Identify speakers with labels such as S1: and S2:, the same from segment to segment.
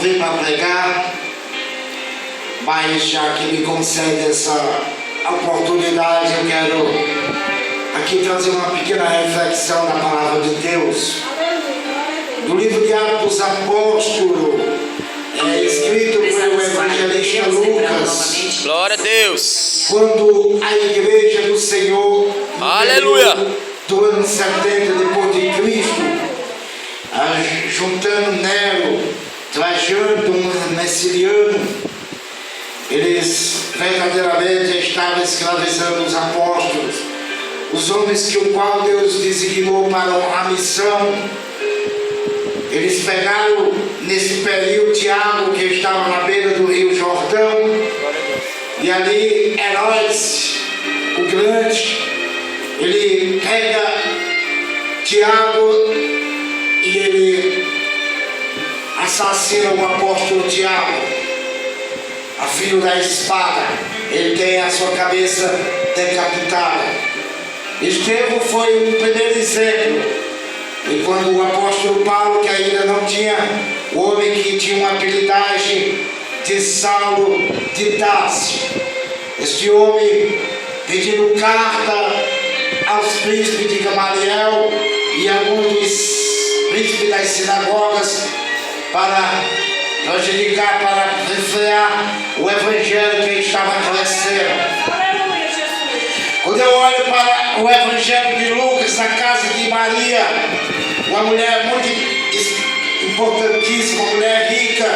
S1: vim para pregar, mas já que me concede essa oportunidade, eu quero aqui trazer uma pequena reflexão da palavra de Deus. Do livro de Atos dos Apóstolos, escrito pelo evangelista Lucas.
S2: Glória a Deus.
S1: Quando a igreja do Senhor,
S2: Aleluia,
S1: do ano 70 depois de Cristo, juntando Nero, Trajano, Messiliano, eles verdadeiramente estavam escravizando os apóstolos, os homens que o qual Deus designou para a missão. Eles pegaram nesse período Tiago, que estava na beira do rio Jordão, e ali Herodes, o grande, ele pega Tiago e ele assassina o apóstolo Tiago, a fio da espada. Ele tem a sua cabeça decapitada. Estevão foi o primeiro exemplo. E quando o apóstolo Paulo, que ainda não tinha, o homem que tinha uma habilidade de Saulo de Tarso, este homem pedindo carta aos príncipes de Gamaliel e alguns dos príncipes das sinagogas para prejudicar, para refrear o evangelho que estava crescendo. Quando eu olho para o evangelho de Lucas, na casa de Maria, uma mulher muito importantíssima, uma mulher rica,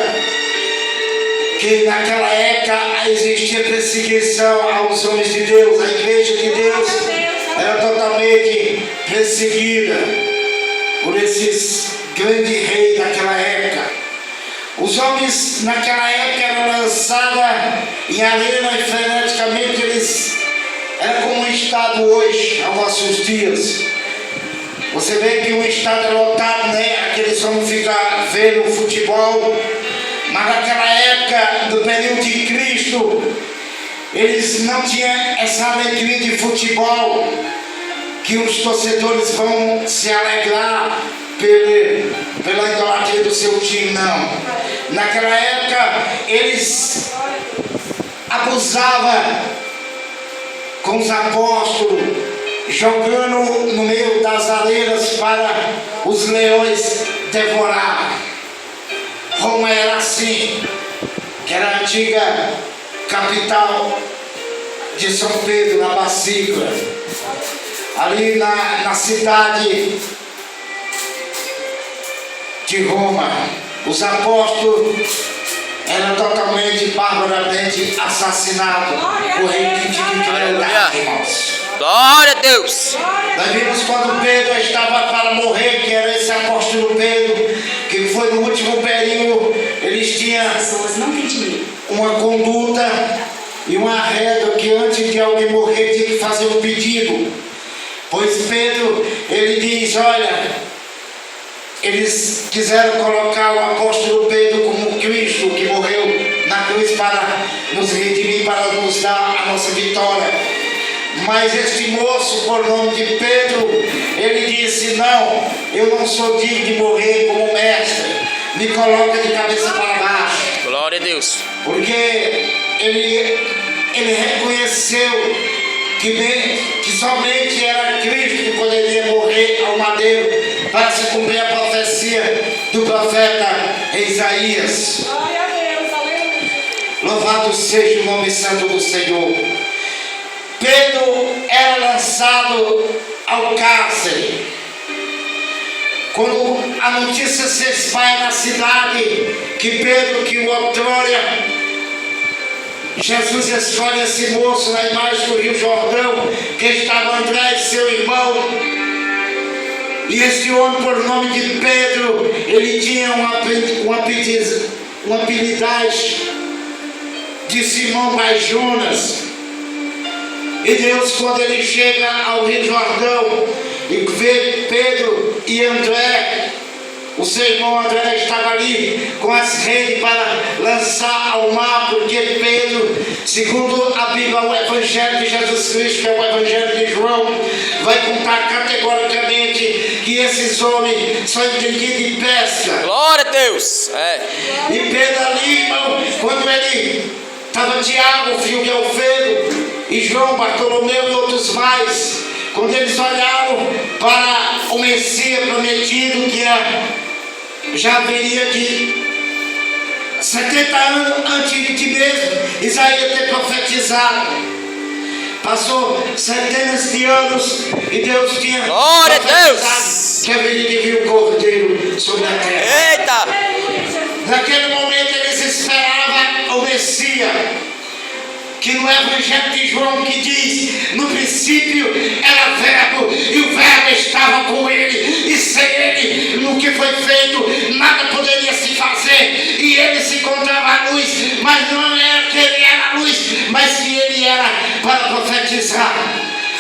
S1: que naquela época existia perseguição aos homens de Deus, a igreja de Deus era totalmente perseguida por esses grandes reis daquela época. Os homens naquela época eram lançados em arena e freneticamente eles era como um estado hoje, aos nossos dias. Você vê que um estado é lotado, né? Aqueles homens ficam vendo futebol. Mas naquela época, do período de Cristo, eles não tinham essa alegria de futebol, que os torcedores vão se alegrar pela idolatria do seu time, não. Naquela época, eles abusavam com os apóstolos, jogando no meio das areias para os leões devorar. Roma era assim, que era a antiga capital de São Pedro, na Basílica. Ali na cidade de Roma, os apóstolos eram totalmente, barbaramente assassinados por requinte de crueldade, irmãos.
S2: glória a Deus.
S1: Nós vimos quando Pedro estava para morrer, que era esse apóstolo Pedro, que foi no último período, eles tinham uma conduta e uma regra que antes de alguém morrer tinha que fazer um pedido. Pois Pedro, ele diz, olha, eles quiseram colocar o apóstolo Pedro como Cristo, que morreu na cruz para nos redimir, para nos dar a nossa vitória. Mas este moço, por nome de Pedro, ele disse, não, eu não sou digno de morrer como mestre, me coloca de cabeça para baixo.
S2: Glória a Deus.
S1: Porque ele reconheceu que somente era Cristo que poderia morrer ao madeiro para se cumprir a profecia do profeta Isaías.
S3: Glória a Deus, aleluia.
S1: Louvado seja o nome santo do Senhor. Pedro era lançado ao cárcere. Quando a notícia se espalha na cidade que Pedro, que o outrora Jesus escolhe esse moço na imagem do Rio Jordão, que estava André e seu irmão. E esse homem, por nome de Pedro, ele tinha uma habilidade de Simão Bar-Jonas. E Deus, quando ele chega ao Rio Jordão e vê Pedro e André, o seu irmão André estava ali com as redes para lançar ao mar, porque Pedro, segundo a Bíblia, o Evangelho de Jesus Cristo, que é o Evangelho de João, vai contar categoricamente que esses homens só entendiam de pesca.
S2: Glória a Deus. Deus. É.
S1: E Pedro ali, irmão, quando ele estava Tiago, filho de Alfedo, e João, Bartolomeu e outros mais, quando eles olharam para o Messias prometido, que já haveria de 70 anos antes de mesmo Isaías ter profetizado. Passou centenas de anos e Deus tinha
S2: Glória a Deus.
S1: profetizado que haveria de vir o Cordeiro sobre a terra.
S2: Eita.
S3: Aleluia, Jesus.
S1: Naquele momento eles esperavam o Messias, que no Evangelho de João que diz: no princípio era verbo, e o verbo estava com ele, e sem ele, no que foi feito, nada poderia se fazer, e ele se encontrava à luz, mas não era que ele era a luz, mas que ele era para profetizar.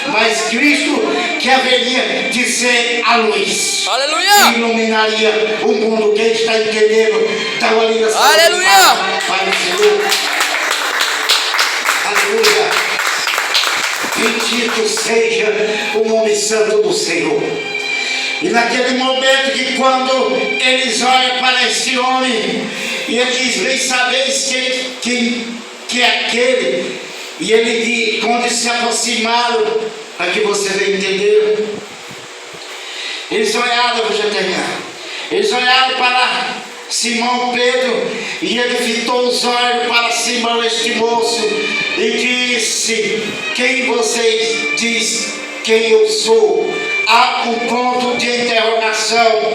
S1: Mas Cristo que haveria de ser a luz,
S2: Aleluia.
S1: que iluminaria o mundo. Quem está entendendo? Dá uma ligação.
S2: Aleluia.
S1: Para o Senhor. Aleluia. Bendito seja o nome santo do Senhor. E naquele momento que quando eles olham para esse homem, e ele diz: bem sabeis que é aquele. E ele diz, quando se aproximaram, para que você venha entender, eles olharam, eu vou já terminar. Eles olharam para Simão Pedro, e ele fitou os olhos para Simão, este moço, e disse: quem vocês diz quem eu sou? Há um ponto de interrogação.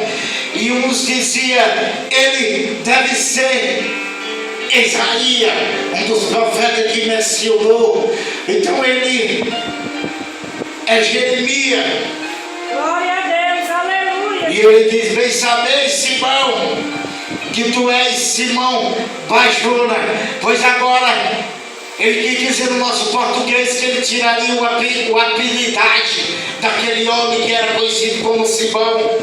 S1: E uns diziam: ele deve ser Isaías, um dos profetas que mencionou. Então ele é Jeremias.
S3: Glória a Deus, aleluia.
S1: E ele diz: bem sabeis, Simão, que tu és Simão Bajona, pois agora ele quis dizer no nosso português que ele tiraria o apelidade daquele homem que era conhecido como Simão,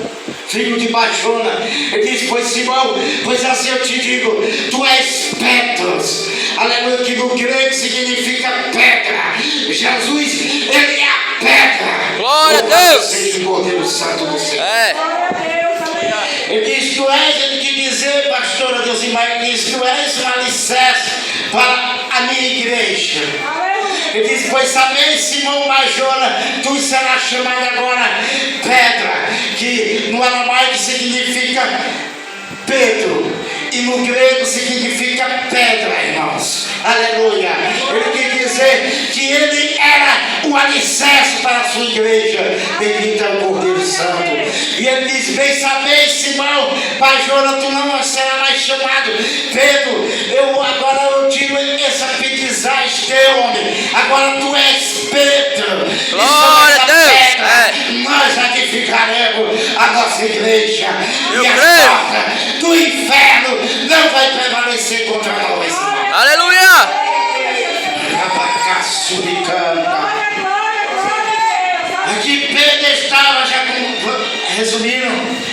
S1: filho de Bajona. Ele diz: pois Simão, pois assim eu te digo, tu és Petros, aleluia, que no grego significa pedra. Jesus, ele é a pedra.
S2: Glória a Deus.
S1: Seja o Cordeiro Santo do Senhor.
S2: É.
S3: Glória a Deus, aleluia.
S1: Ele diz: tu és, ele quer dizer, pastora Deusimar, ele diz: tu és um alicerce para a minha igreja.
S3: Aleluia.
S1: Ele diz: pois sabeis, Simão Bajona, tu serás chamado agora pedra, que no aramaico significa Pedro, e no grego significa pedra, irmãos. Aleluia. Ele quer dizer que ele era o alicerce para a sua igreja. Bendito é o Cordeiro Santo. E ele diz: bem sabeis, Simão Bajona, tu não serás mais chamado Pedro. Agora eu digo esse apetizais teu, homem. Agora tu és Pedro.
S2: Glória a Deus.
S1: Nós edificaremos a nossa igreja.
S2: Eu
S1: E a
S2: creio.
S1: porta do inferno não vai prevalecer contra nós.
S2: Aleluia.
S1: Abacaço de canta.
S3: Glória, glória, glória a Deus.
S1: Aqui Pedro estava já resumindo.